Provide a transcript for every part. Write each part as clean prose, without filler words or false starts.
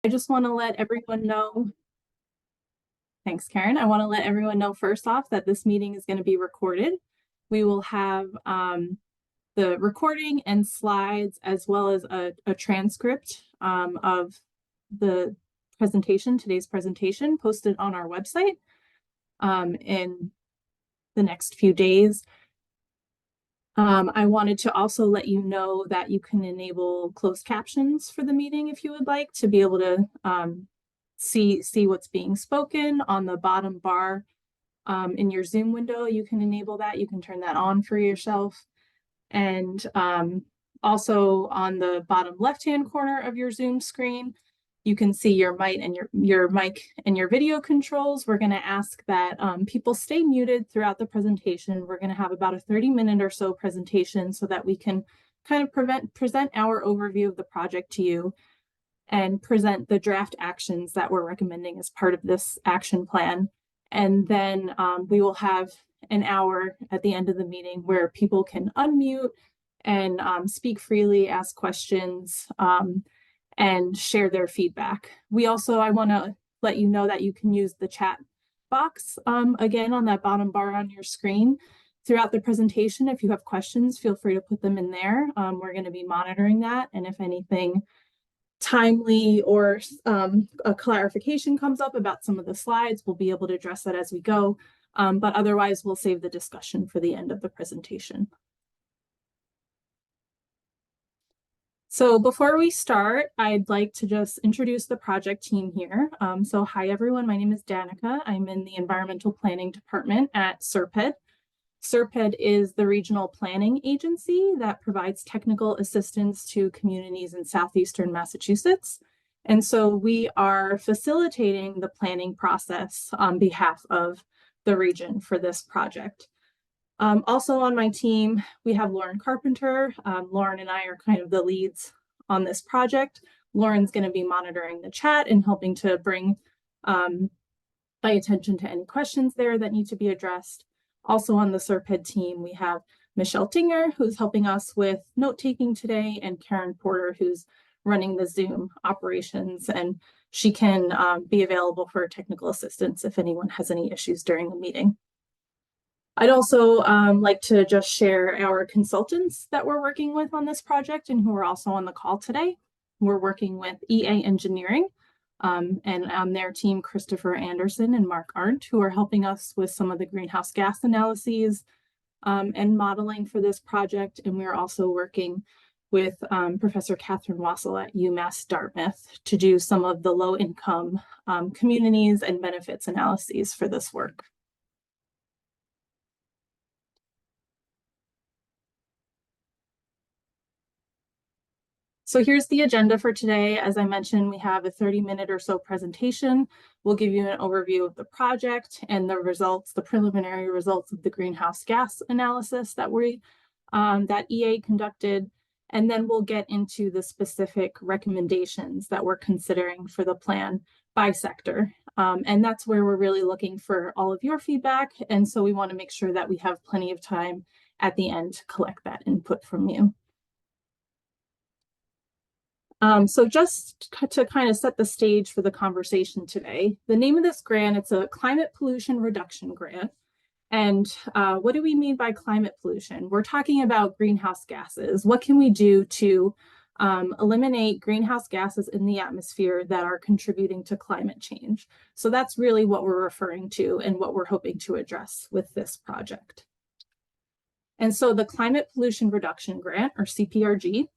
I just want to let everyone know, thanks, Karen. I want to let everyone know first off that this meeting is going to be recorded. We will have the recording and slides as well as a transcript of the presentation, today's presentation, posted on our website in the next few days. I wanted to also let you know that you can enable closed captions for the meeting if you would like to be able to see what's being spoken on the bottom bar in your Zoom window. You can enable that. You can turn that on for yourself. And also on the bottom left-hand corner of your Zoom screen, you can see your mic and your video controls. We're going to ask that people stay muted throughout the presentation. We're going to have about a 30-minute or so presentation so that we can kind of present our overview of the project to you and present the draft actions that we're recommending as part of this action plan. And then we will have an hour at the end of the meeting where people can unmute and speak freely, ask questions, and share their feedback. I want to let you know that you can use the chat box again on that bottom bar on your screen throughout the presentation. If you have questions, feel free to put them in there. We're going to be monitoring that, and if anything timely or a clarification comes up about some of the slides, we'll be able to address that as we go. But otherwise, we'll save the discussion for the end of the presentation. So before we start, I'd like to just introduce the project team here. So hi, everyone. My name is Danica. I'm in the Environmental Planning Department at SRPEDD. SRPEDD is the regional planning agency that provides technical assistance to communities in southeastern Massachusetts. And so we are facilitating the planning process on behalf of the region for this project. Also on my team, we have Lauren Carpenter. Lauren and I are kind of the leads on this project. Lauren's going to be monitoring the chat and helping to bring my attention to any questions there that need to be addressed. Also on the SRPEDD team, we have Michelle Tinger, who's helping us with note-taking today, and Karen Porter, who's running the Zoom operations, and she can be available for technical assistance if anyone has any issues during the meeting. I'd also like to just share our consultants that we're working with on this project and who are also on the call today. We're working with EA Engineering and on their team, Christopher Anderson and Mark Arndt, who are helping us with some of the greenhouse gas analyses and modeling for this project. And we're also working with Professor Catherine Wassel at UMass Dartmouth to do some of the low-income communities and benefits analyses for this work. So here's the agenda for today. As I mentioned, we have a 30-minute or so presentation. We'll give you an overview of the project and the results, the preliminary results of the greenhouse gas analysis that that EA conducted. And then we'll get into the specific recommendations that we're considering for the plan by sector. And that's where we're really looking for all of your feedback. And so we want to make sure that we have plenty of time at the end to collect that input from you. So just to kind of set the stage for the conversation today, the name of this grant, it's a climate pollution reduction grant. And what do we mean by climate pollution? We're talking about greenhouse gases. What can we do to eliminate greenhouse gases in the atmosphere that are contributing to climate change? So that's really what we're referring to and what we're hoping to address with this project. And so the Climate Pollution Reduction Grant, or CPRG,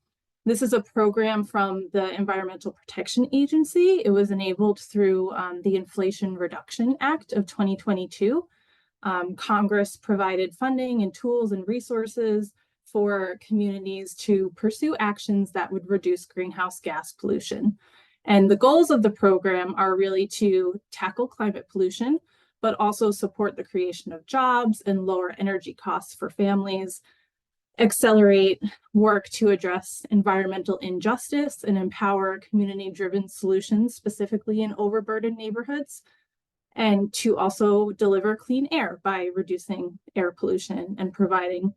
this is a program from the Environmental Protection Agency. It was enabled through the Inflation Reduction Act of 2022. Congress provided funding and tools and resources for communities to pursue actions that would reduce greenhouse gas pollution. And the goals of the program are really to tackle climate pollution, but also support the creation of jobs and lower energy costs for families, accelerate work to address environmental injustice and empower community-driven solutions, specifically in overburdened neighborhoods, and to also deliver clean air by reducing air pollution and providing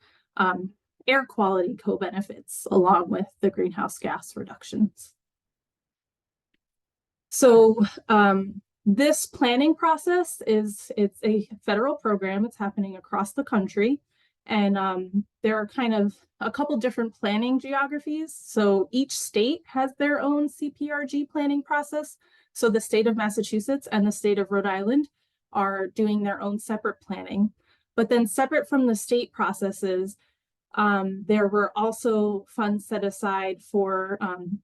air quality co-benefits along with the greenhouse gas reductions. So this planning process it's a federal program. It's happening across the country. And there are kind of a couple different planning geographies. So each state has their own CPRG planning process. So the state of Massachusetts and the state of Rhode Island are doing their own separate planning. But then separate from the state processes, there were also funds set aside for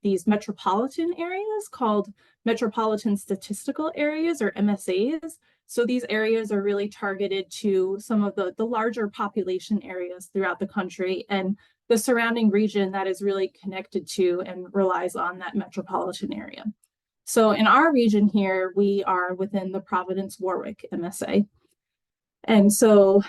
these metropolitan areas called Metropolitan Statistical Areas, or MSAs. So these areas are really targeted to some of the larger population areas throughout the country and the surrounding region that is really connected to and relies on that metropolitan area. So in our region here, we are within the Providence-Warwick MSA. And so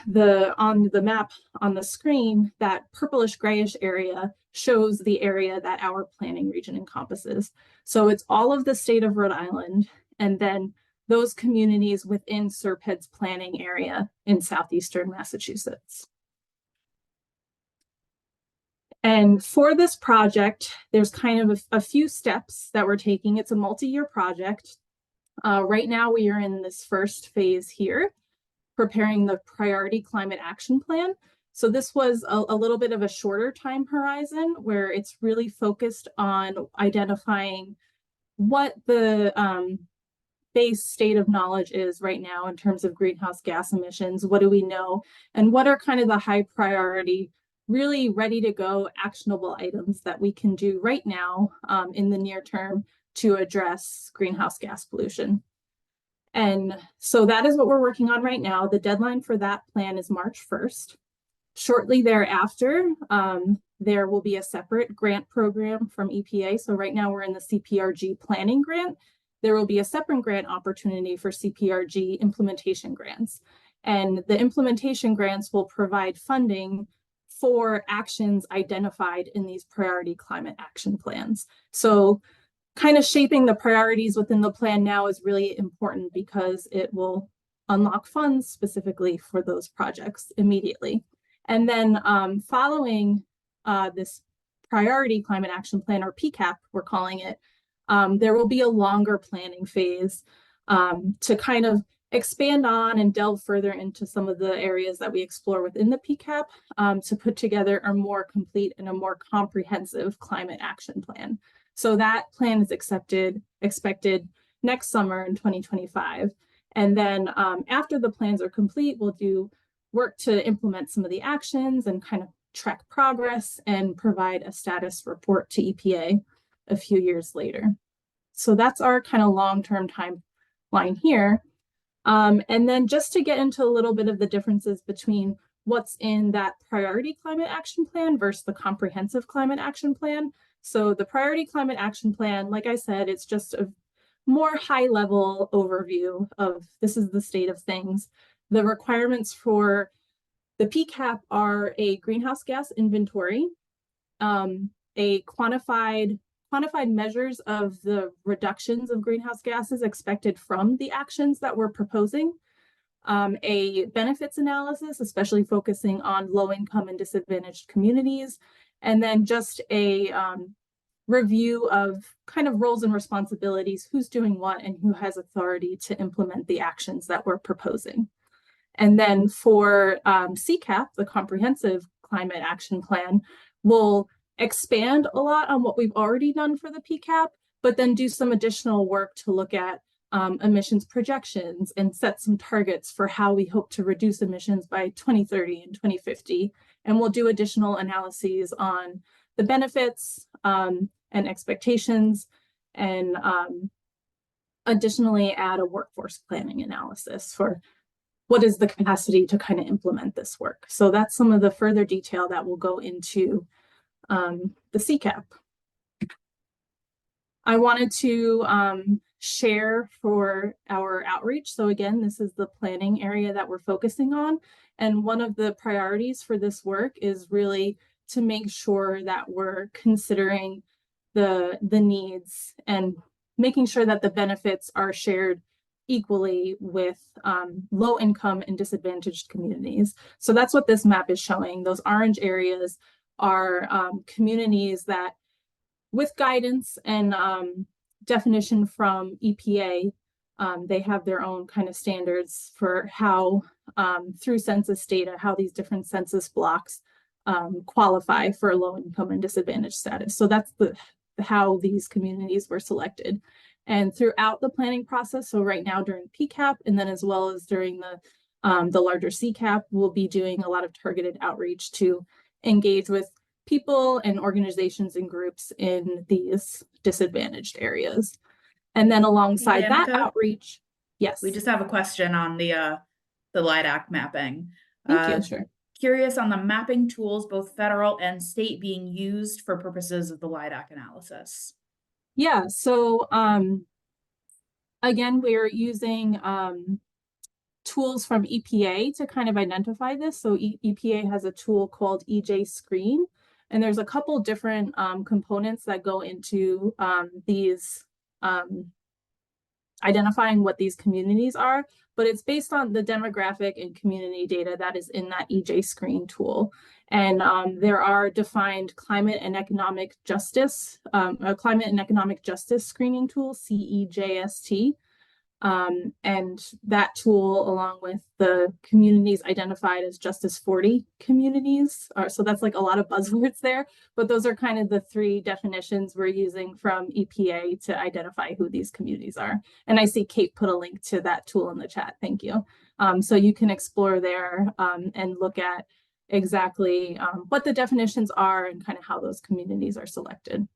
on the map on the screen, that purplish grayish area shows the area that our planning region encompasses. So it's all of the state of Rhode Island, and then those communities within SRPEDD's planning area in southeastern Massachusetts. And for this project, there's kind of a few steps that we're taking. It's a multi-year project. Right now, we are in this first phase here, preparing the priority climate action plan. So this was a little bit of a shorter time horizon where it's really focused on identifying what the base state of knowledge is right now in terms of greenhouse gas emissions. What do we know? And what are kind of the high priority, really ready to go actionable items that we can do right now in the near term to address greenhouse gas pollution. And so that is what we're working on right now. The deadline for that plan is March 1st. Shortly thereafter, there will be a separate grant program from EPA. So right now we're in the CPRG planning grant. There will be a separate grant opportunity for CPRG implementation grants. And the implementation grants will provide funding for actions identified in these priority climate action plans. So kind of shaping the priorities within the plan now is really important because it will unlock funds specifically for those projects immediately. And then following this priority climate action plan, or PCAP, we're calling it, there will be a longer planning phase to kind of expand on and delve further into some of the areas that we explore within the PCAP to put together a more complete and a more comprehensive climate action plan. So that plan is expected next summer in 2025. And then after the plans are complete, we'll do work to implement some of the actions and kind of track progress and provide a status report to EPA a few years later. So that's our kind of long-term timeline here. And then just to get into a little bit of the differences between what's in that priority climate action plan versus the comprehensive climate action plan. So the priority climate action plan, like I said, it's just a more high-level overview of this is the state of things. The requirements for the PCAP are a greenhouse gas inventory, a quantified measures of the reductions of greenhouse gases expected from the actions that we're proposing, a benefits analysis, especially focusing on low-income and disadvantaged communities, and then just a review of kind of roles and responsibilities, who's doing what and who has authority to implement the actions that we're proposing. And then for CCAP, the Comprehensive Climate Action Plan, we'll expand a lot on what we've already done for the PCAP, but then do some additional work to look at emissions projections and set some targets for how we hope to reduce emissions by 2030 and 2050. And we'll do additional analyses on the benefits and expectations, and additionally add a workforce planning analysis for what is the capacity to kind of implement this work. So that's some of the further detail that will go into the CCAP. I wanted to share for our outreach. So again, this is the planning area that we're focusing on. And one of the priorities for this work is really to make sure that we're considering the needs and making sure that the benefits are shared equally with low income and disadvantaged communities. So that's what this map is showing. Those orange areas are communities that, with guidance and definition from EPA. They have their own kind of standards for how, through census data, how these different census blocks qualify for low income and disadvantaged status. So that's how these communities were selected. And throughout the planning process, so right now during PCAP, and then as well as during the larger CCAP, we'll be doing a lot of targeted outreach to engage with people and organizations and groups in these disadvantaged areas. And then alongside that outreach, yes. We just have a question on the LIDAC mapping. Thank you, sure. Curious on the mapping tools, both federal and state, being used for purposes of the LIDAC analysis. Yeah, so again, we're using tools from EPA to kind of identify this. So EPA has a tool called EJ Screen, and there's a couple different components that go into these identifying what these communities are, but it's based on the demographic and community data that is in that EJ Screen tool. And there are defined climate and economic justice, a climate and economic justice screening tool, CEJST. And that tool, along with the communities identified as Justice 40 communities, so that's like a lot of buzzwords there, but those are kind of the three definitions we're using from EPA to identify who these communities are. And I see Kate put a link to that tool in the chat. Thank you. So you can explore there and look at exactly what the definitions are and kind of how those communities are selected.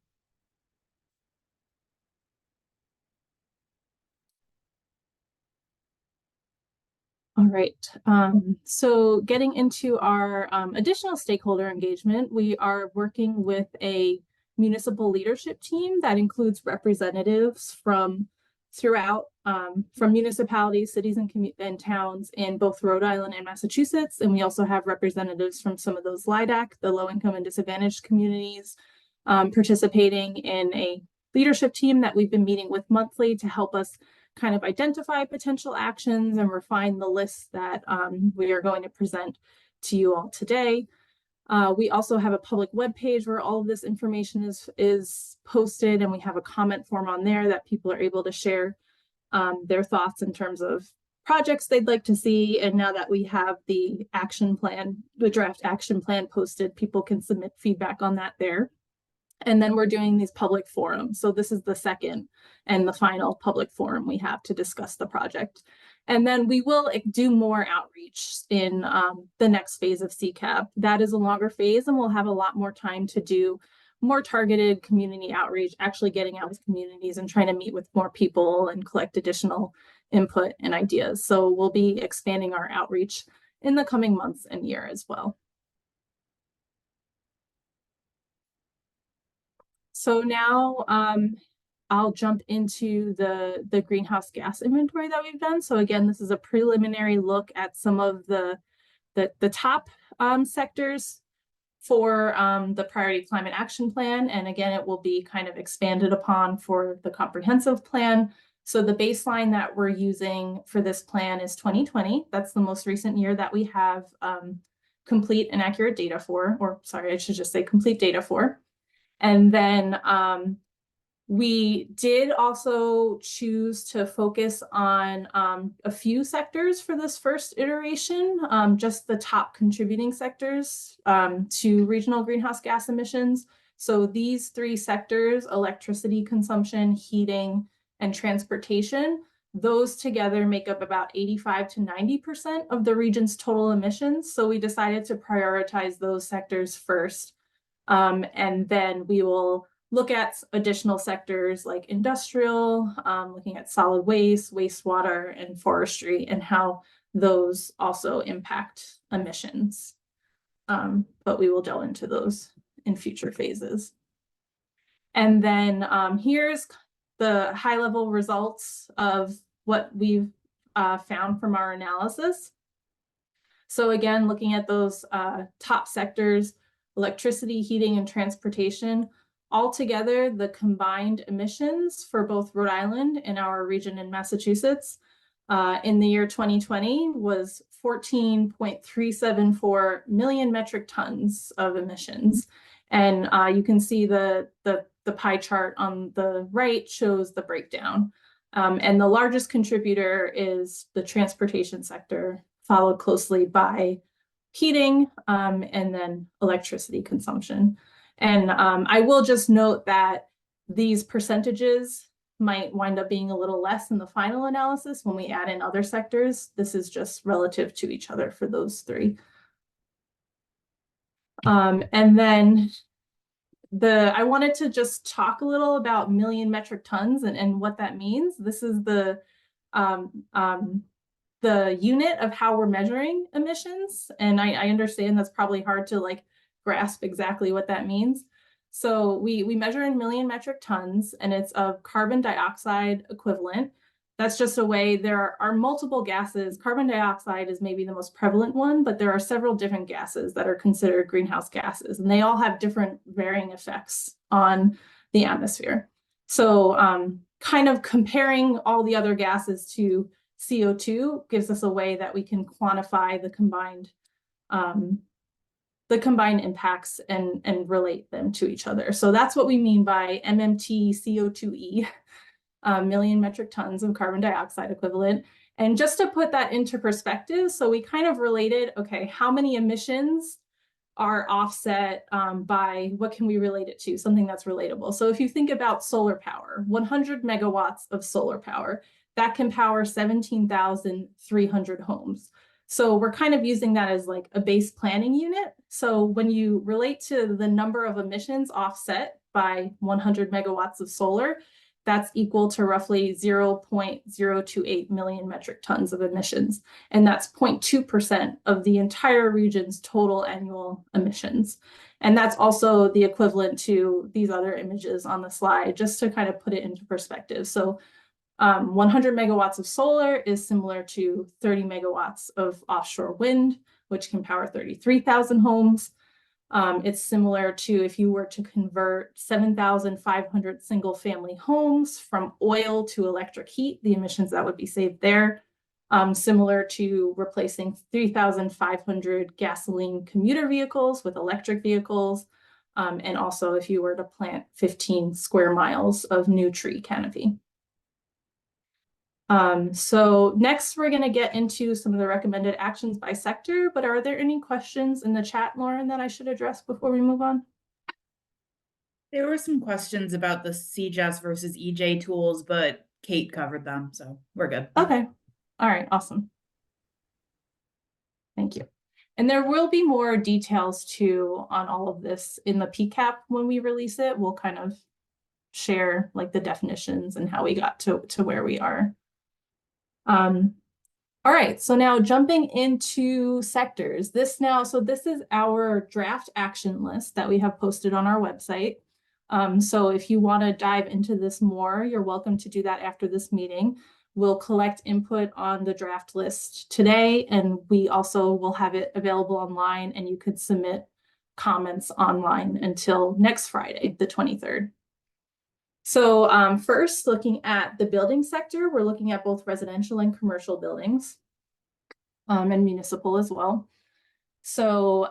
All right, so getting into our additional stakeholder engagement, we are working with a municipal leadership team that includes representatives from throughout, from municipalities, cities, and towns in both Rhode Island and Massachusetts. And we also have representatives from some of those LIDAC, the low income and disadvantaged communities, participating in a leadership team that we've been meeting with monthly to help us kind of identify potential actions and refine the list that we are going to present to you all today. We also have a public webpage where all of this information is posted, and we have a comment form on there that people are able to share their thoughts in terms of projects they'd like to see. And now that we have the action plan, the draft action plan posted, people can submit feedback on that there. And then we're doing these public forums. So this is the second and the final public forum we have to discuss the project. And then we will do more outreach in the next phase of CCAP. That is a longer phase, and we'll have a lot more time to do more targeted community outreach, actually getting out with communities and trying to meet with more people and collect additional input and ideas. So we'll be expanding our outreach in the coming months and year as well. So now I'll jump into the greenhouse gas inventory that we've done. So again, this is a preliminary look at some of the top sectors for the Priority Climate Action Plan. And again, it will be kind of expanded upon for the comprehensive plan. So the baseline that we're using for this plan is 2020. That's the most recent year that we have complete and accurate data for, or sorry, I should just say complete data for. And then we did also choose to focus on a few sectors for this first iteration, just the top contributing sectors to regional greenhouse gas emissions. So these three sectors, electricity consumption, heating, and transportation, those together make up about 85 to 90% of the region's total emissions. So we decided to prioritize those sectors first. And then we will look at additional sectors like industrial, looking at solid waste, wastewater, and forestry, and how those also impact emissions. But we will delve into those in future phases. And then here's the high-level results of what we've found from our analysis. So again, looking at those top sectors, electricity, heating, and transportation, altogether, the combined emissions for both Rhode Island and our region in Massachusetts in the year 2020 was 14.374 million metric tons of emissions. And you can see the the pie chart on the right shows the breakdown. And the largest contributor is the transportation sector, followed closely by heating, and then electricity consumption. And I will just note that these percentages might wind up being a little less in the final analysis when we add in other sectors. This is just relative to each other for those three. And then I wanted to just talk a little about million metric tons and what that means. This is the unit of how we're measuring emissions. And I understand that's probably hard to like grasp exactly what that means. So we measure in million metric tons, and it's of carbon dioxide equivalent. That's just a way. There are multiple gases. Carbon dioxide is maybe the most prevalent one, but there are several different gases that are considered greenhouse gases, and they all have different varying effects on the atmosphere. So kind of comparing all the other gases to CO2 gives us a way that we can quantify the combined impacts and relate them to each other. So that's what we mean by MMT CO2e, million metric tons of carbon dioxide equivalent. And just to put that into perspective, so we kind of related, okay, how many emissions are offset by what can we relate it to? Something that's relatable. So if you think about solar power, 100 megawatts of solar power, that can power 17,300 homes. So we're kind of using that as like a base planning unit. So when you relate to the number of emissions offset by 100 megawatts of solar, that's equal to roughly 0.028 million metric tons of emissions. And that's 0.2% of the entire region's total annual emissions. And that's also the equivalent to these other images on the slide, just to kind of put it into perspective. So 100 megawatts of solar is similar to 30 megawatts of offshore wind, which can power 33,000 homes. It's similar to if you were to convert 7,500 single family homes from oil to electric heat, the emissions that would be saved there. Similar to replacing 3,500 gasoline commuter vehicles with electric vehicles. And also if you were to plant 15 square miles of new tree canopy. So next we're going to get into some of the recommended actions by sector, but are there any questions in the chat, Lauren, that I should address before we move on? There were some questions about the CJAS versus EJ tools, but Kate covered them, so we're good. Okay. All right. Awesome. Thank you. And there will be more details too on all of this in the PCAP when we release it. We'll kind of share like the definitions and how we got to where we are. All right, so now jumping into sectors. So this is our draft action list that we have posted on our website. So if you want to dive into this more, you're welcome to do that after this meeting. We'll collect input on the draft list today, and we also will have it available online, and you could submit comments online until next Friday, the 23rd. So first, looking at the building sector, we're looking at both residential and commercial buildings, and municipal as well. So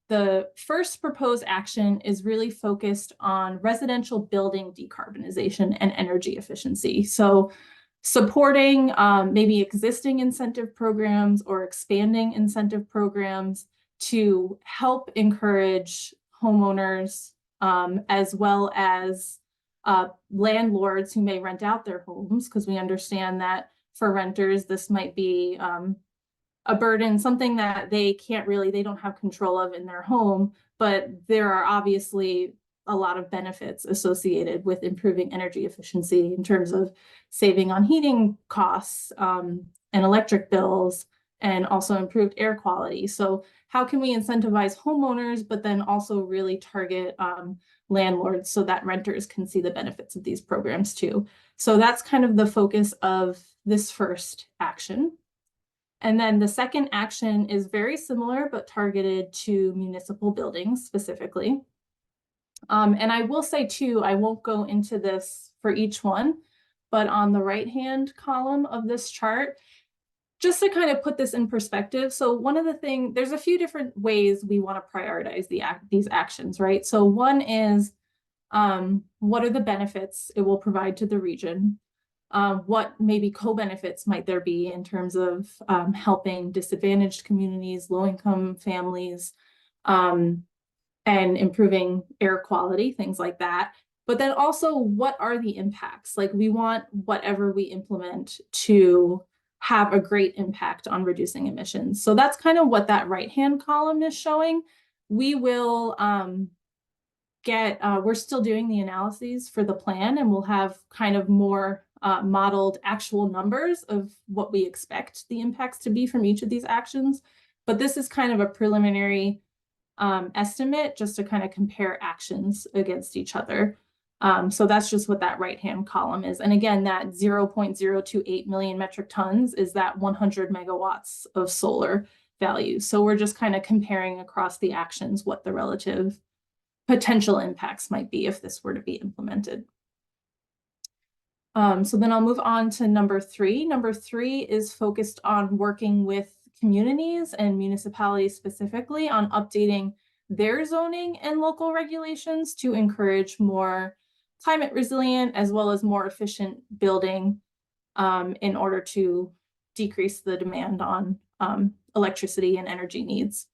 the first proposed action is really focused on residential building decarbonization and energy efficiency. So supporting maybe existing incentive programs or expanding incentive programs to help encourage homeowners, as well as landlords who may rent out their homes, because we understand that for renters, this might be a burden, something that they don't have control of in their home, but there are obviously a lot of benefits associated with improving energy efficiency in terms of saving on heating costs and electric bills, and also improved air quality. So how can we incentivize homeowners, but then also really target landlords so that renters can see the benefits of these programs too? So that's kind of the focus of this first action. And then the second action is very similar, but targeted to municipal buildings specifically. And I will say too, I won't go into this for each one, but on the right-hand column of this chart, just to kind of put this in perspective. So one of the things, there's a few different ways we want to prioritize these actions, right? So one is What are the benefits it will provide to the region? What maybe co-benefits might there be in terms of helping disadvantaged communities, low-income families, and improving air quality, things like that. But then also, what are the impacts? Like, we want whatever we implement to have a great impact on reducing emissions. So that's kind of what that right-hand column is showing. We will we're still doing the analyses for the plan, and we'll have kind of more modeled actual numbers of what we expect the impacts to be from each of these actions. But this is kind of a preliminary estimate just to kind of compare actions against each other. So that's just what that right-hand column is. And again, that 0.028 million metric tons is that 100 megawatts of solar value. So we're just kind of comparing across the actions what the relative potential impacts might be if this were to be implemented. So then I'll move on to number 3. Number 3 is focused on working with communities and municipalities specifically on updating their zoning and local regulations to encourage more climate resilient as well as more efficient building in order to decrease the demand on electricity and energy needs.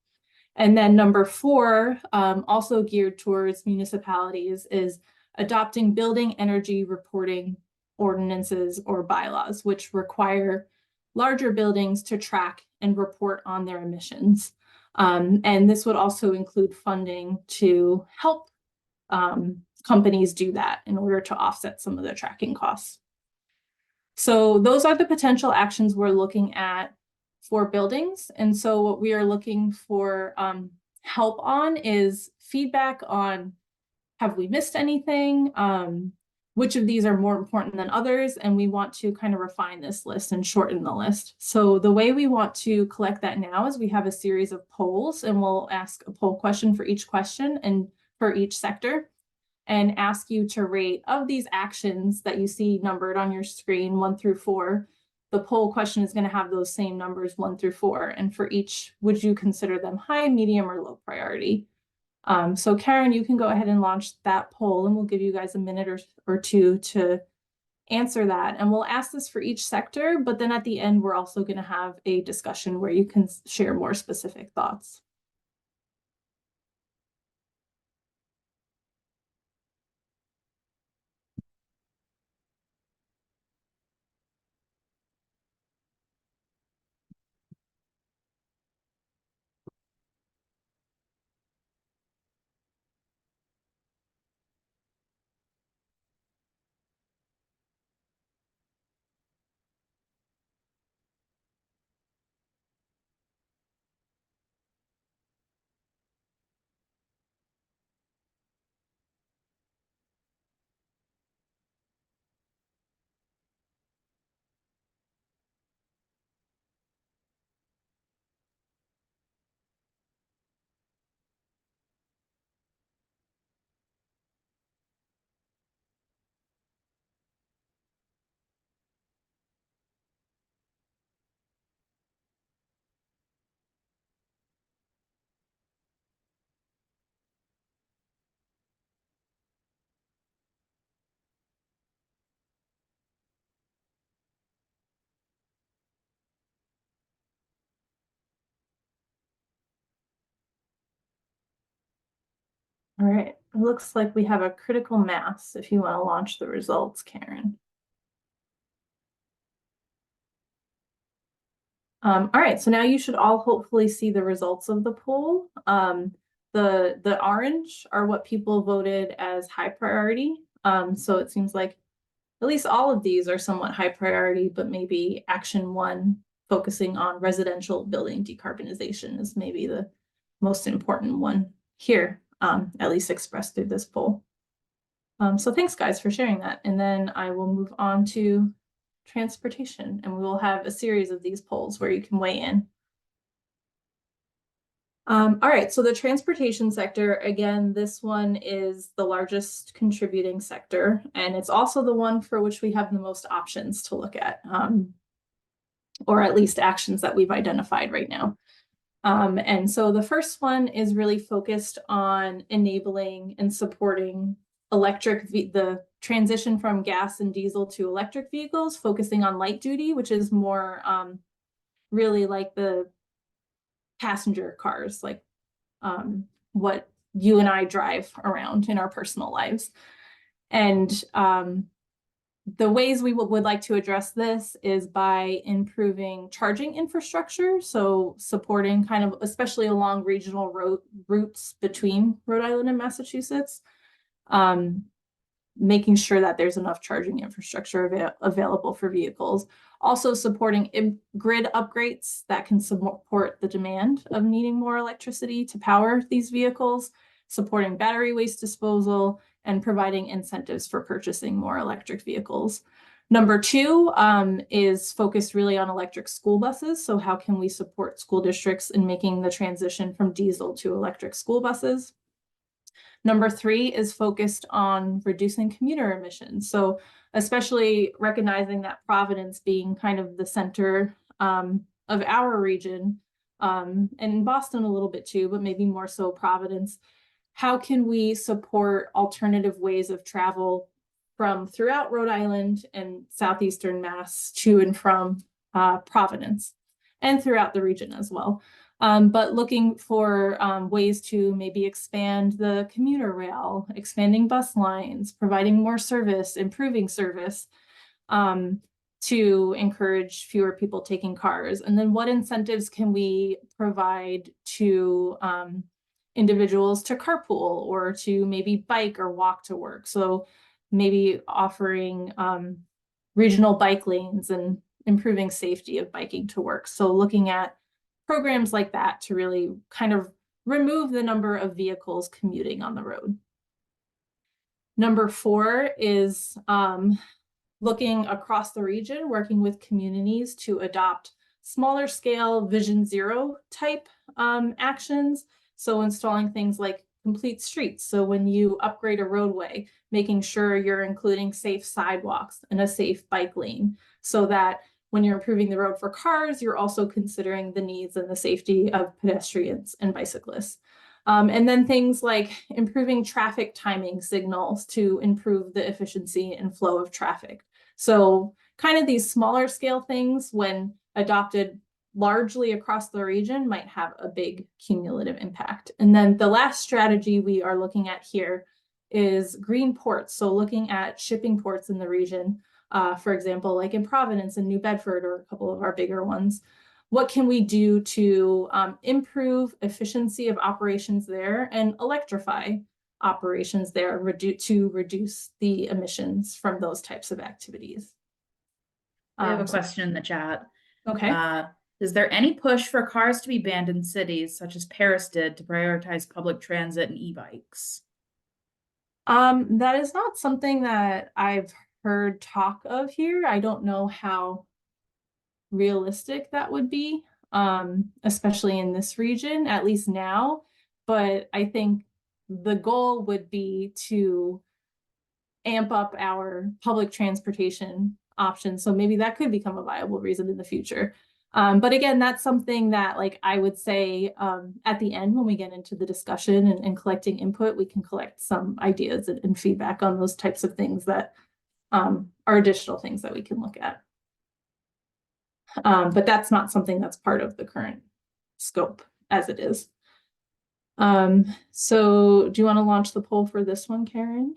And then number 4, also geared towards municipalities, is adopting building energy reporting ordinances or bylaws, which require larger buildings to track and report on their emissions. And this would also include funding to help companies do that in order to offset some of the tracking costs. So those are the potential actions we're looking at for buildings. And so what we are looking for help on is feedback on, have we missed anything? Which of these are more important than others? And we want to kind of refine this list and shorten the list. So the way we want to collect that now is we have a series of polls, and we'll ask a poll question for each question and for each sector, and ask you to rate of these actions that you see numbered on your screen 1 through 4. The poll question is going to have those same numbers 1 through 4. And for each, would you consider them high, medium, or low priority? So Karen, you can go ahead and launch that poll, and we'll give you guys a minute or two to answer that. And we'll ask this for each sector, but then at the end, we're also going to have a discussion where you can share more specific thoughts. All right, it looks like we have a critical mass if you want to launch the results, Karen. All right, so now you should all hopefully see the results of the poll. The orange are what people voted as high priority. So it seems like at least all of these are somewhat high priority, but maybe action 1, focusing on residential building decarbonization, is maybe the most important one here, at least expressed through this poll. So thanks guys for sharing that. And then I will move on to transportation, and we will have a series of these polls where you can weigh in. All right, so the transportation sector, again, this one is the largest contributing sector, and it's also the one for which we have the most options to look at, or at least actions that we've identified right now. And so the first one is really focused on enabling and supporting the transition from gas and diesel to electric vehicles, focusing on light duty, which is more really like the passenger cars, like what you and I drive around in our personal lives. And the ways we would like to address this is by improving charging infrastructure. So supporting kind of, especially along regional routes between Rhode Island and Massachusetts, making sure that there's enough charging infrastructure available for vehicles. Also supporting grid upgrades that can support the demand of needing more electricity to power these vehicles, supporting battery waste disposal, and providing incentives for purchasing more electric vehicles. Number two is focused really on electric school buses. So how can we support school districts in making the transition from diesel to electric school buses? Number three is focused on reducing commuter emissions. So especially recognizing that Providence being kind of the center of our region, and in Boston a little bit too, but maybe more so Providence, how can we support alternative ways of travel from throughout Rhode Island and southeastern Mass to and from Providence and throughout the region as well? But looking for ways to maybe expand the commuter rail, expanding bus lines, providing more service, improving service to encourage fewer people taking cars. And then what incentives can we provide to individuals to carpool or to maybe bike or walk to work? So maybe offering regional bike lanes and improving safety of biking to work. So looking at programs like that to really kind of remove the number of vehicles commuting on the road. Number four is looking across the region, working with communities to adopt smaller scale Vision Zero type actions. So installing things like complete streets. So when you upgrade a roadway, making sure you're including safe sidewalks and a safe bike lane so that when you're improving the road for cars, you're also considering the needs and the safety of pedestrians and bicyclists. And then things like improving traffic timing signals to improve the efficiency and flow of traffic. So kind of these smaller scale things, when adopted largely across the region, might have a big cumulative impact. And then the last strategy we are looking at here is green ports. So looking at shipping ports in the region, for example, like in Providence and New Bedford, or a couple of our bigger ones. What can we do to improve efficiency of operations there and electrify operations there to reduce the emissions from those types of activities? I have a question in the chat. Okay. Is there any push for cars to be banned in cities, such as Paris did, to prioritize public transit and e-bikes? That is not something that I've heard talk of here. I don't know how realistic that would be, especially in this region, at least now. But I think the goal would be to amp up our public transportation options. So maybe that could become a viable reason in the future. But again, that's something that, like, I would say at the end when we get into the discussion and collecting input, we can collect some ideas and feedback on those types of things that are additional things that we can look at. But that's not something that's part of the current scope as it is. So do you want to launch the poll for this one, Karen?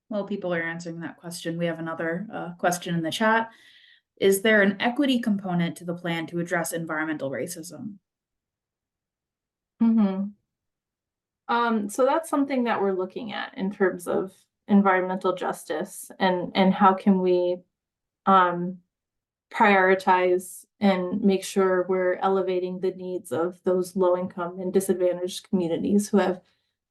Well, people are answering that question. We have another question in the chat. Is there an equity component to the plan to address environmental racism? Mm-hmm. So that's something that we're looking at in terms of environmental justice and how can we prioritize and make sure we're elevating the needs of those low income and disadvantaged communities who have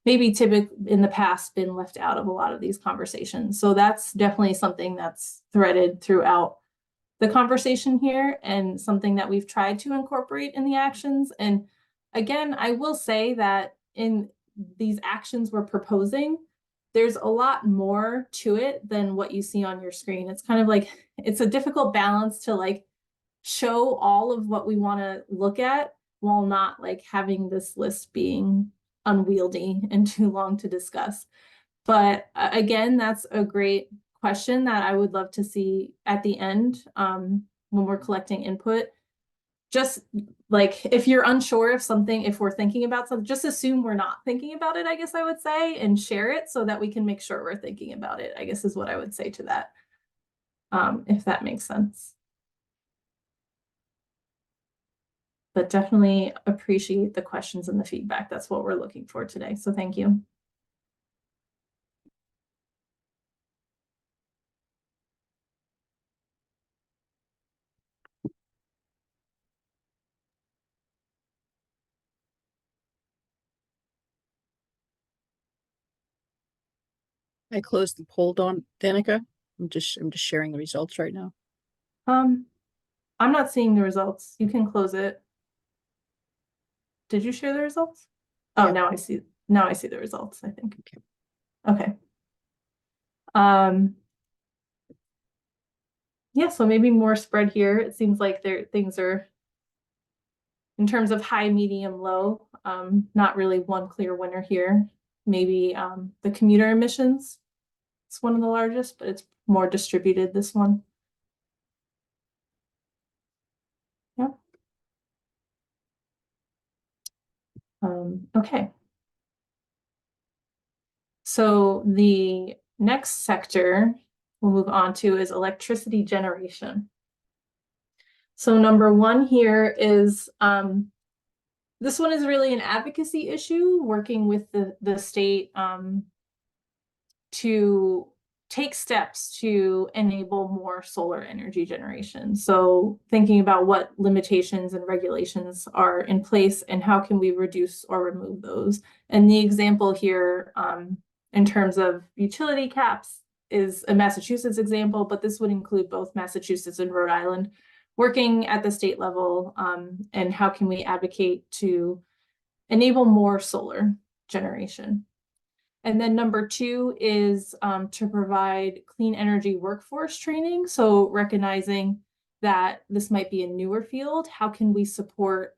maybe typically in the past been left out of a lot of these conversations. So that's definitely something that's threaded throughout the conversation here and something that we've tried to incorporate in the actions. And again, I will say that in these actions we're proposing, there's a lot more to it than what you see on your screen. It's kind of like, it's a difficult balance to like show all of what we want to look at while not like having this list being unwieldy and too long to discuss. But again, that's a great question that I would love to see at the end when we're collecting input. Just like if you're unsure of something, if we're thinking about something, just assume we're not thinking about it, I guess I would say, and share it so that we can make sure we're thinking about it, I guess is what I would say to that, if that makes sense. But definitely appreciate the questions and the feedback. That's what we're looking for today. So thank you. I closed the poll, Danica. I'm just sharing the results right now. I'm not seeing the results. You can close it. Did you share the results? Oh, Yeah. now I see. Now I see the results, I think. Okay. Okay. Yeah, so maybe more spread here. It seems like things are in terms of high, medium, low, not really one clear winner here. Maybe the commuter emissions. It's one of the largest, but it's more distributed, this one. Yeah. Okay. So the next sector we'll move on to is electricity generation. So number one here is this one is really an advocacy issue, working with the state to take steps to enable more solar energy generation. So thinking about what limitations and regulations are in place and how can we reduce or remove those. And the example here in terms of utility caps is a Massachusetts example, but this would include both Massachusetts and Rhode Island working at the state level, and how can we advocate to enable more solar generation. And then number two is to provide clean energy workforce training. So recognizing that this might be a newer field, how can we support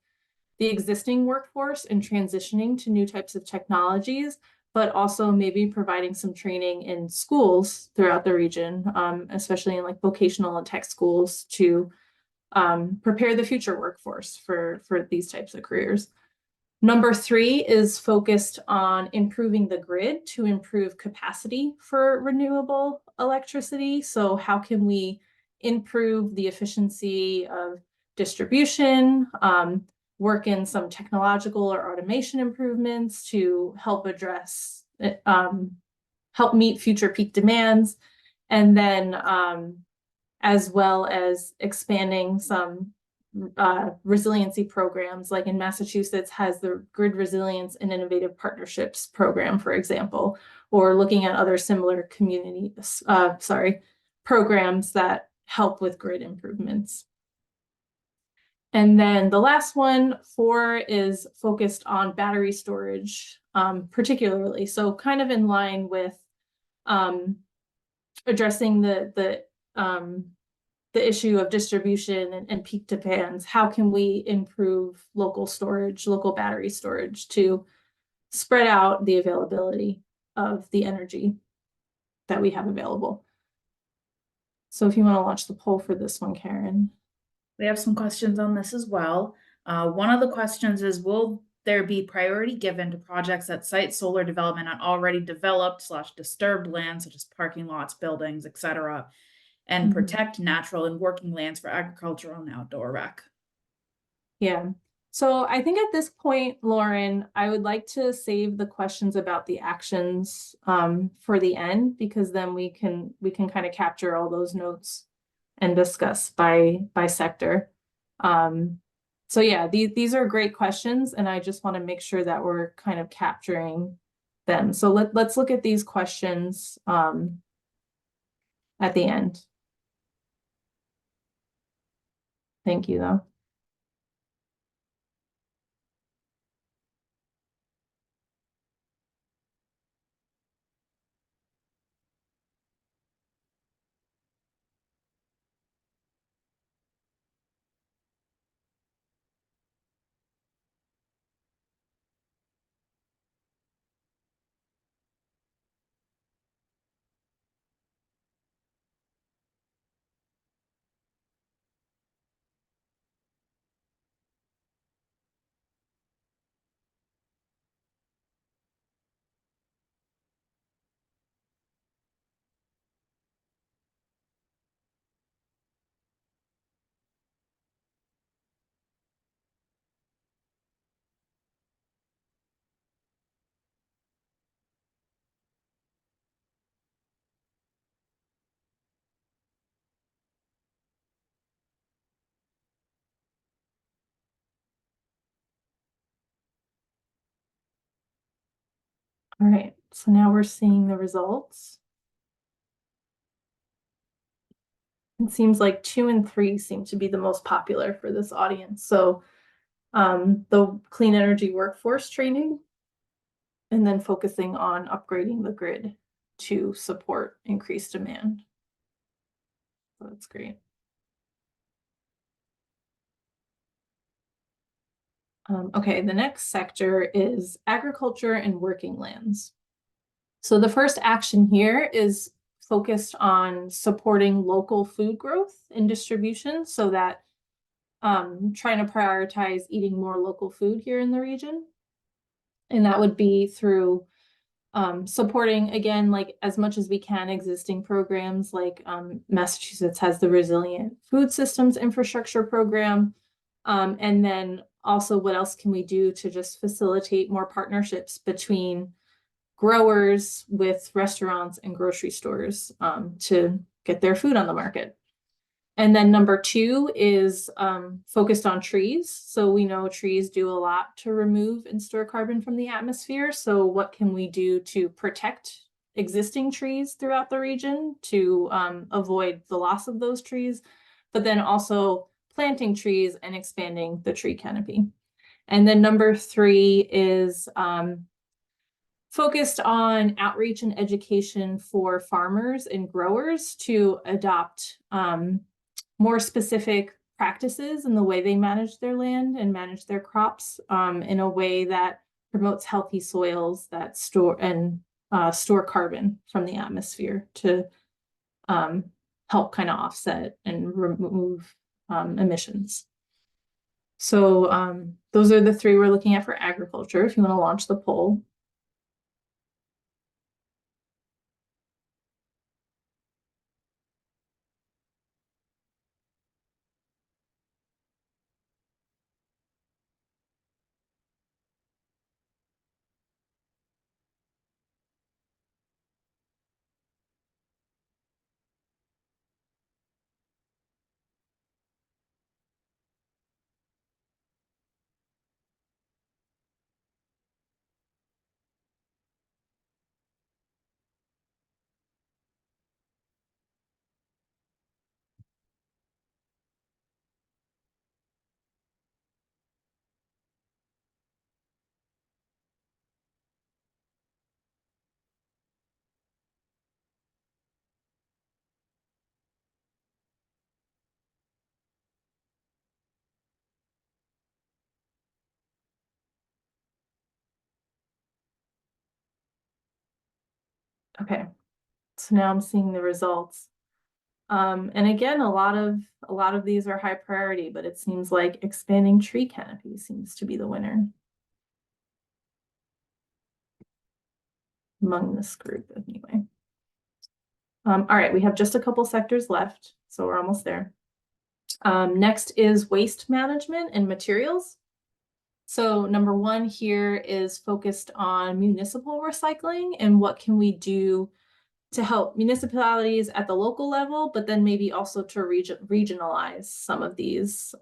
the existing workforce in transitioning to new types of technologies, but also maybe providing some training in schools throughout the region, especially in like vocational and tech schools to prepare the future workforce for these types of careers. Number three is focused on improving the grid to improve capacity for renewable electricity. So how can we improve the efficiency of distribution, work in some technological or automation improvements to help address, help meet future peak demands, and then as well as expanding some resiliency programs, like in Massachusetts has the Grid Resilience and Innovative Partnerships program, for example, or looking at other similar community, programs that help with grid improvements. And then the last one, 4, is focused on battery storage, particularly. So kind of in line with addressing the issue of distribution and peak demands. How can we improve local storage, local battery storage to spread out the availability of the energy that we have available? So if you want to launch the poll for this one, Karen. We have some questions on this as well. One of the questions is, will there be priority given to projects that cite solar development on already developed / disturbed land, such as parking lots, buildings, etc.? and Mhm. protect natural and working lands for agricultural and outdoor rec. Yeah. So I think at this point, Lauren, I would like to save the questions about the actions for the end, because then we can kind of capture all those notes and discuss by sector. So yeah, these are great questions, and I just want to make sure that we're kind of capturing them. So let's look at these questions at the end. Thank you, though. All right, so now we're seeing the results. It seems like 2 and 3 seem to be the most popular for this audience. So the clean energy workforce training, and then focusing on upgrading the grid to support increased demand. So that's great. Okay, the next sector is agriculture and working lands. So the first action here is focused on supporting local food growth and distribution, so that trying to prioritize eating more local food here in the region. And that would be through supporting, again, like as much as we can, existing programs like Massachusetts has the Resilient Food Systems Infrastructure Program. And then also, what else can we do to just facilitate more partnerships between growers with restaurants and grocery stores to get their food on the market? And then number 2 is focused on trees. So we know trees do a lot to remove and store carbon from the atmosphere. So what can we do to protect existing trees throughout the region to avoid the loss of those trees, but then also planting trees and expanding the tree canopy. And then number 3 is focused on outreach and education for farmers and growers to adopt more specific practices in the way they manage their land and manage their crops in a way that promotes healthy soils that store carbon from the atmosphere to help kind of offset and remove emissions. So those are the 3 we're looking at for agriculture, if you want to launch the poll. Okay, so now I'm seeing the results. And again, a lot of these are high priority, but it seems like expanding tree canopy seems to be the winner among this group anyway. All right, we have just a couple sectors left, so we're almost there. Next is waste management and materials. So number one here is focused on municipal recycling and what can we do to help municipalities at the local level, but then maybe also to regionalize some of these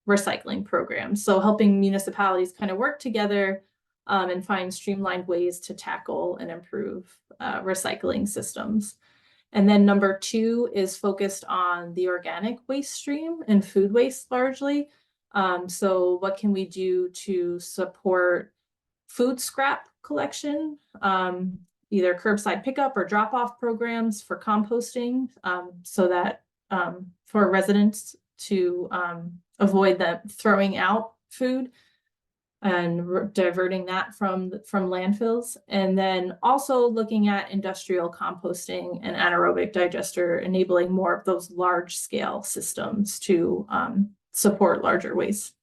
recycling programs. So helping municipalities kind of work together and find streamlined ways to tackle and improve recycling systems. And then number two is focused on the organic waste stream and food waste largely. So what can we do to support food scrap collection, either curbside pickup or drop-off programs for composting, so that for residents to avoid them throwing out food and diverting that from landfills. And then also looking at industrial composting and anaerobic digester, enabling more of those large scale systems to support larger waste.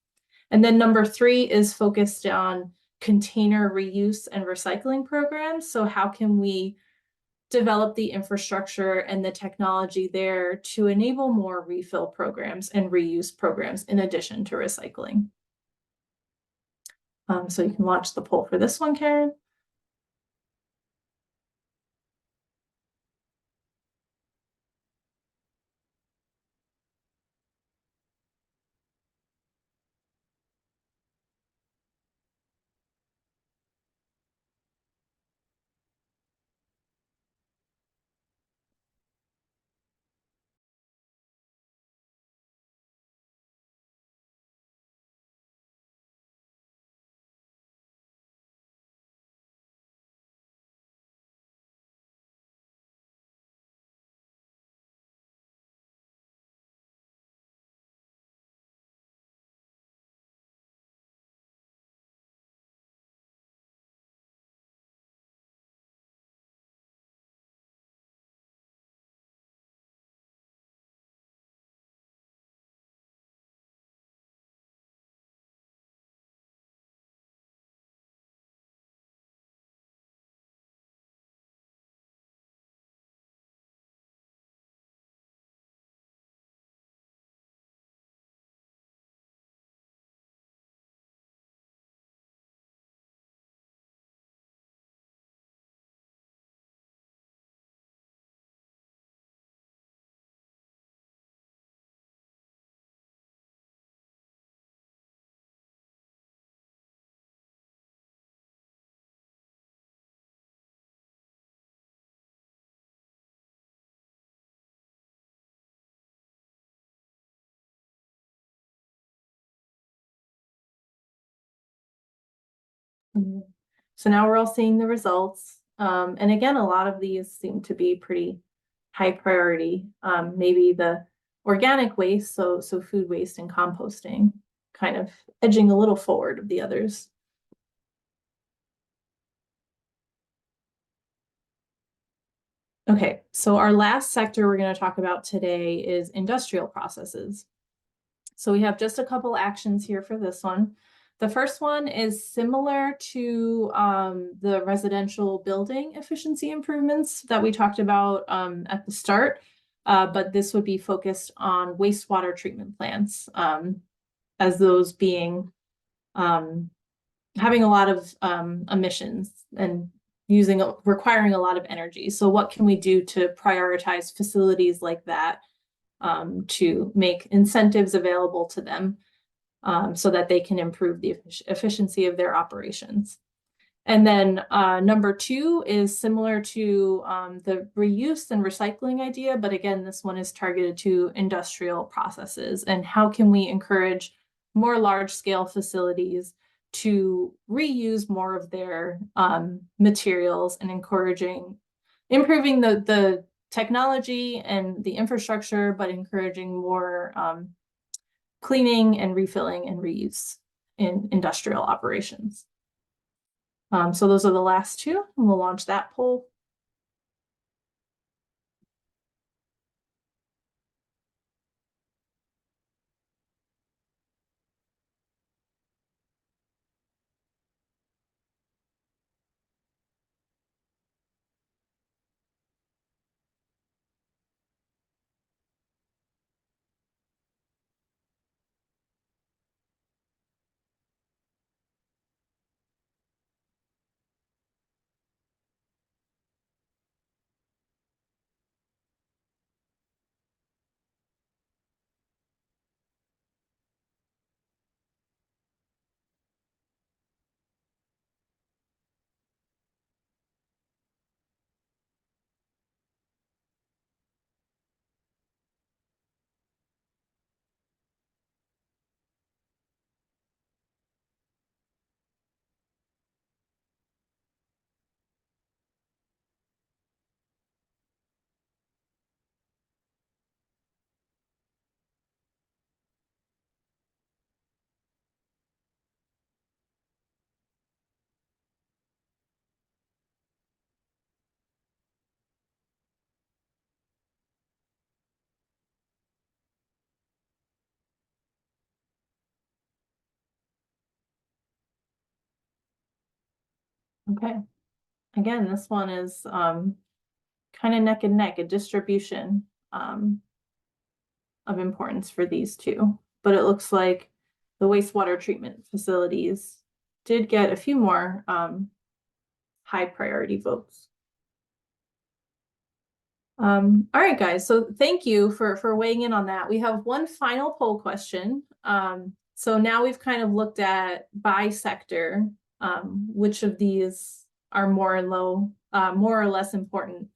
And then number three is focused on container reuse and recycling programs. So how can we develop the infrastructure and the technology there to enable more refill programs and reuse programs in addition to recycling? So you can launch the poll for this one, Karen. So now we're all seeing the results. And again, a lot of these seem to be pretty high priority. Maybe the organic waste, so food waste and composting, kind of edging a little forward of the others. Okay, so our last sector we're going to talk about today is industrial processes. So we have just a couple actions here for this one. The first one is similar to the residential building efficiency improvements that we talked about at the start, but this would be focused on wastewater treatment plants, as those being having a lot of emissions and requiring a lot of energy. So what can we do to prioritize facilities like that to make incentives available to them so that they can improve the efficiency of their operations? And then number two is similar to the reuse and recycling idea, but again, this one is targeted to industrial processes. And how can we encourage more large-scale facilities to reuse more of their materials and improving the technology and the infrastructure, but encouraging more cleaning and refilling and reuse in industrial operations. So those are the last two, and we'll launch that poll. Okay. Again, this one is kind of neck and neck, a distribution of importance for these two. But it looks like the wastewater treatment facilities did get a few more high priority votes. All right, guys, so thank you for weighing in on that. We have one final poll question. So now we've kind of looked at by sector, which of these are more or less important.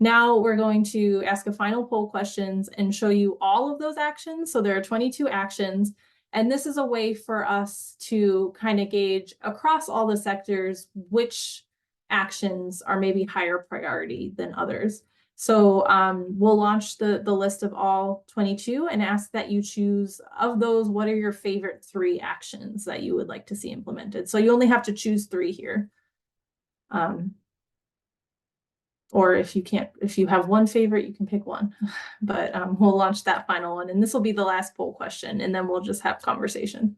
Now we're going to ask a final poll questions and show you all of those actions. So there are 22 actions, and this is a way for us to kind of gauge across all the sectors which actions are maybe higher priority than others. So we'll launch the list of all 22 and ask that you choose of those, what are your favorite 3 actions that you would like to see implemented? So you only have to choose 3 here. Or if you have one favorite, you can pick one, but we'll launch that final one, and this will be the last poll question, and then we'll just have conversation.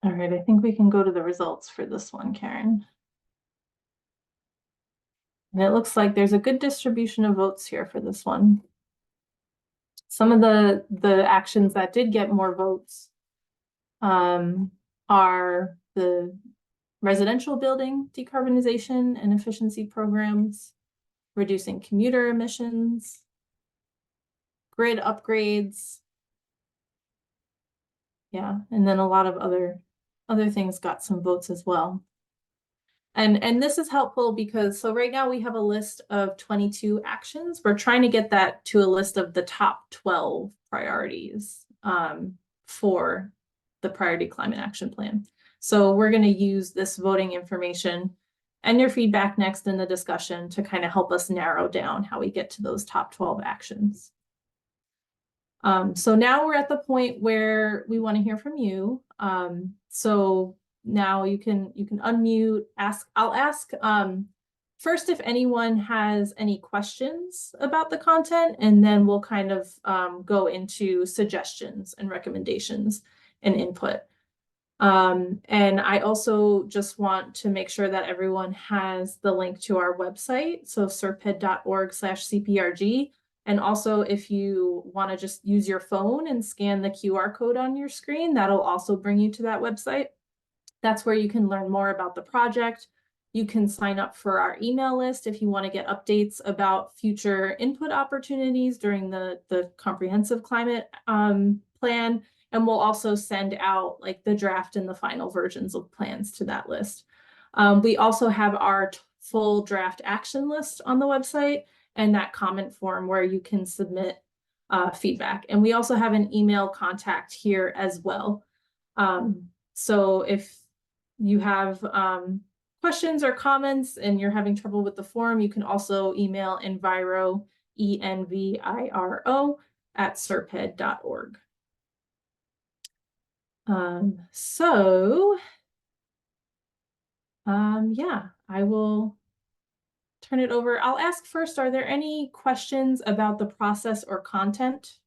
All right, I think we can go to the results for this one, Karen. And it looks like there's a good distribution of votes here for this one. Some of the actions that did get more votes are the residential building decarbonization and efficiency programs, reducing commuter emissions, grid upgrades. Yeah, and then a lot of other things got some votes as well. And this is helpful because so right now we have a list of 22 actions. We're trying to get that to a list of the top 12 priorities for the Priority Climate Action Plan. So we're going to use this voting information and your feedback next in the discussion to kind of help us narrow down how we get to those top 12 actions. So now we're at the point where we want to hear from you. So now you can unmute, I'll ask first if anyone has any questions about the content, and then we'll kind of go into suggestions and recommendations and input. And I also just want to make sure that everyone has the link to our website, so srped.org/CPRG. And also, if you want to just use your phone and scan the QR code on your screen, that'll also bring you to that website. That's where you can learn more about the project. You can sign up for our email list if you want to get updates about future input opportunities during the comprehensive climate plan. And we'll also send out like the draft and the final versions of plans to that list. We also have our full draft action list on the website and that comment form where you can submit feedback. And we also have an email contact here as well. So if you have questions or comments and you're having trouble with the form, you can also email enviro, ENVIRO, at SRPEDD.org. Yeah, I will turn it over. I'll ask first, are there any questions about the process or content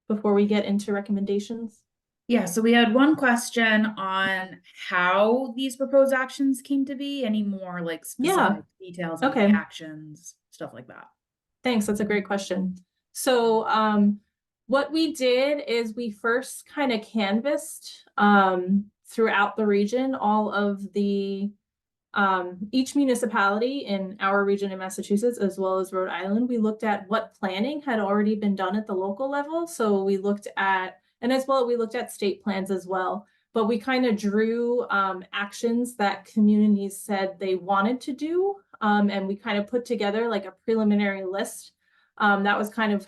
before we get into recommendations? Yeah, so we had one question on how these proposed actions came to be. Any more like specific details on the Okay. actions, stuff like that? Thanks, that's a great question. So what we did is we first kind of canvassed throughout the region all of the each municipality in our region in Massachusetts, as well as Rhode Island. We looked at what planning had already been done at the local level. So we looked at, and as well, we looked at state plans as well. But we kind of drew actions that communities said they wanted to do. And we kind of put together like a preliminary list. That was kind of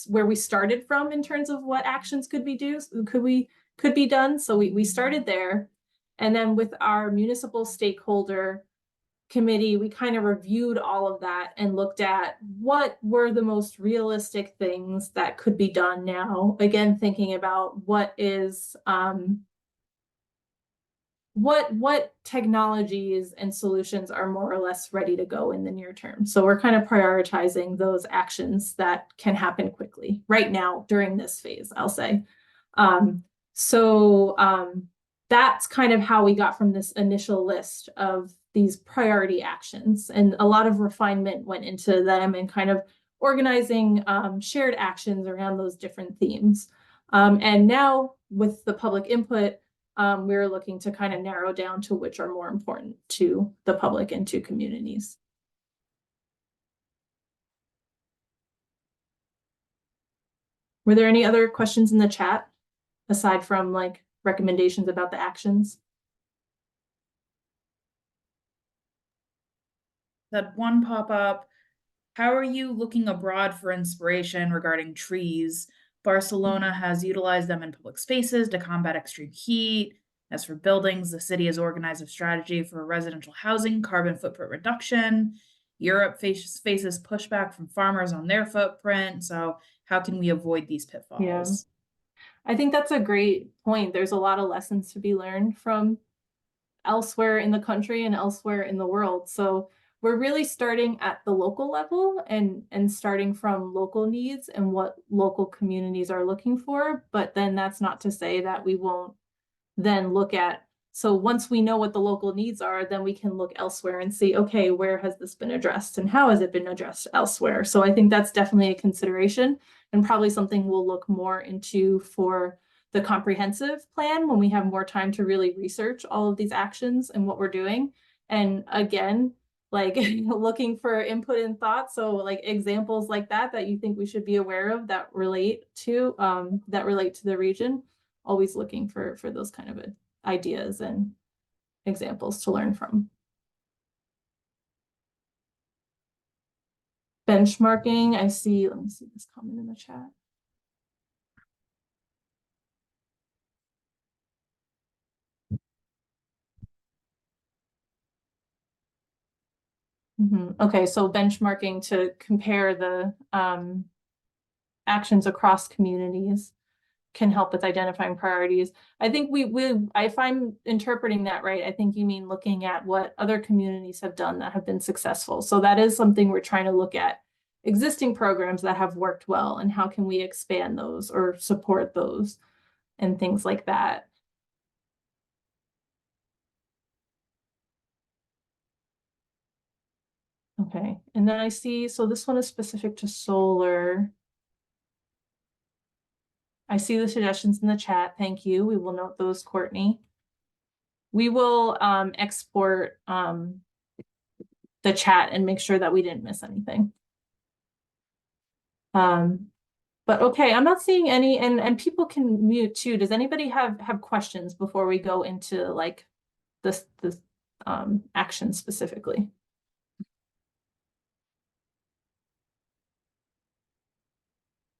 where we started from in terms of what actions could be done. So we started there. And then with our municipal stakeholder committee, we kind of reviewed all of that and looked at what were the most realistic things that could be done now. Again, thinking about what technologies and solutions are more or less ready to go in the near term. So we're kind of prioritizing those actions that can happen quickly right now during this phase, I'll say. That's kind of how we got from this initial list of these priority actions, and a lot of refinement went into them and kind of organizing shared actions around those different themes. And now with the public input, we're looking to kind of narrow down to which are more important to the public and to communities. Were there any other questions in the chat aside from like recommendations about the actions? That one pop up. How are you looking abroad for inspiration regarding trees? Barcelona has utilized them in public spaces to combat extreme heat. As for buildings, the city has organized a strategy for residential housing, carbon footprint reduction. Europe faces pushback from farmers on their footprint. So how can we avoid these pitfalls? Yeah. I think that's a great point. There's a lot of lessons to be learned from elsewhere in the country and elsewhere in the world. So we're really starting at the local level and starting from local needs and what local communities are looking for. But then that's not to say that we won't then look at, so once we know what the local needs are, then we can look elsewhere and see, okay, where has this been addressed and how has it been addressed elsewhere? So I think that's definitely a consideration and probably something we'll look more into for the comprehensive plan when we have more time to really research all of these actions and what we're doing. And again, like looking for input and thoughts. So like examples like that you think we should be aware of that relate to the region. Always looking for those kind of ideas and examples to learn from. Benchmarking, I see, let me see this comment in the chat. Okay, so benchmarking to compare the actions across communities can help with identifying priorities. I think if I'm interpreting that right, I think you mean looking at what other communities have done that have been successful. So that is something we're trying to look at, existing programs that have worked well and how can we expand those or support those and things like that. Okay, and then I see, so this one is specific to solar. I see the suggestions in the chat. Thank you. We will note those, Courtney. We will export the chat and make sure that we didn't miss anything. But okay, I'm not seeing any, and people can mute too. Does anybody have questions before we go into like this action specifically?